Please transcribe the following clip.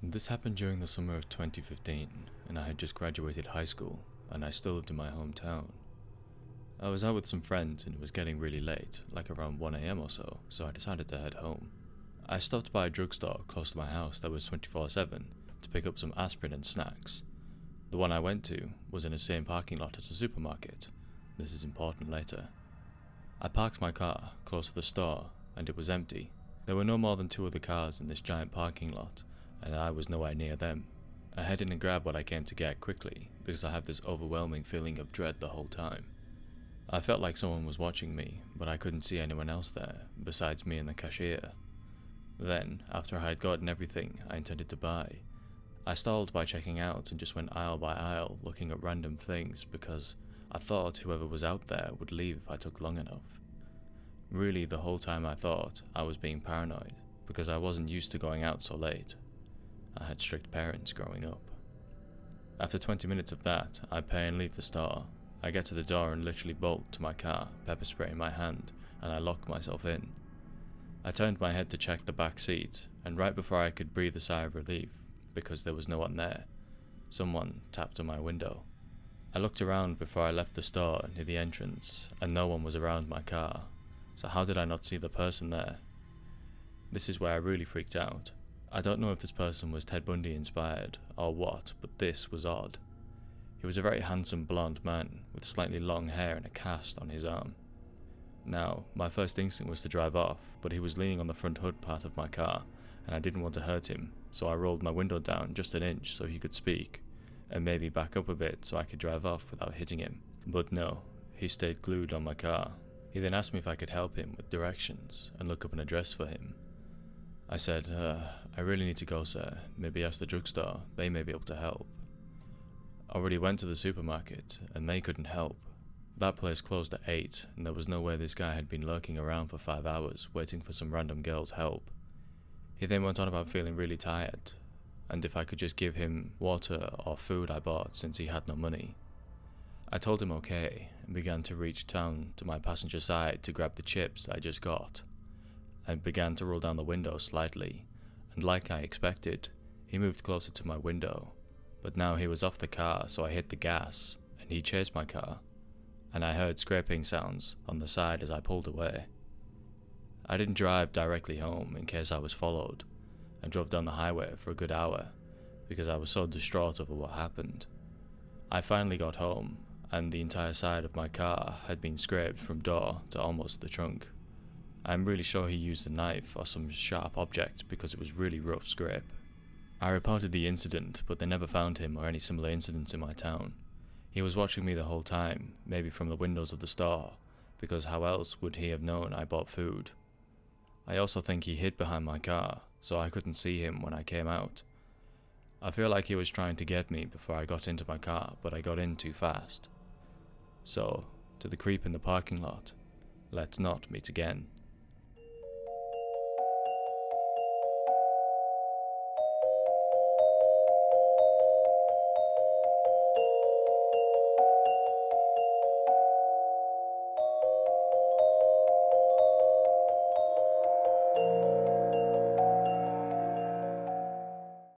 This happened during the summer of 2015, and I had just graduated high school, and I still lived in my hometown. I was out with some friends and it was getting really late, like around 1 AM or so I decided to head home. I stopped by a drugstore close to my house that was 24/7 to pick up some aspirin and snacks. The one I went to was in the same parking lot as the supermarket. This is important later. I parked my car close to the store and it was empty. There were no more than 2 other cars in this giant parking lot, and I was nowhere near them. I headed and grabbed what I came to get quickly because I had this overwhelming feeling of dread the whole time. I felt like someone was watching me, but I couldn't see anyone else there besides me and the cashier. Then, after I had gotten everything I intended to buy, I stalled by checking out and just went aisle by aisle looking at random things because I thought whoever was out there would leave if I took long enough. Really, the whole time I thought I was being paranoid because I wasn't used to going out so late. I had strict parents growing up. After 20 minutes of that, I pay and leave the store. I get to the door and literally bolt to my car, pepper spray in my hand, and I lock myself in. I turned my head to check the back seat, and right before I could breathe a sigh of relief, because there was no one there, someone tapped on my window. I looked around before I left the store near the entrance, and no one was around my car, so how did I not see the person there? This is where I really freaked out. I don't know if this person was Ted Bundy inspired, or what, but this was odd. He was a very handsome blonde man, with slightly long hair and a cast on his arm. Now, my first instinct was to drive off, but he was leaning on the front hood part of my car, and I didn't want to hurt him, so I rolled my window down just an inch so he could speak, and maybe back up a bit so I could drive off without hitting him. But no, he stayed glued on my car. He then asked me if I could help him with directions and look up an address for him. I said, I really need to go, sir. Maybe ask the drugstore, they may be able to help. I already went to the supermarket, and they couldn't help. That place closed at 8, and there was no way this guy had been lurking around for 5 hours, waiting for some random girl's help. He then went on about feeling really tired, and if I could just give him water or food I bought since he had no money. I told him okay, and began to reach down to my passenger side to grab the chips I just got. I began to roll down the window slightly, and like I expected, he moved closer to my window. But now he was off the car, so I hit the gas, and he chased my car, and I heard scraping sounds on the side as I pulled away. I didn't drive directly home in case I was followed, and drove down the highway for a good hour, because I was so distraught over what happened. I finally got home, and the entire side of my car had been scraped from door to almost the trunk. I'm really sure he used a knife or some sharp object because it was really rough scrape. I reported the incident, but they never found him or any similar incidents in my town. He was watching me the whole time, maybe from the windows of the store, because how else would he have known I bought food? I also think he hid behind my car, so I couldn't see him when I came out. I feel like he was trying to get me before I got into my car, but I got in too fast. So, to the creep in the parking lot, let's not meet again.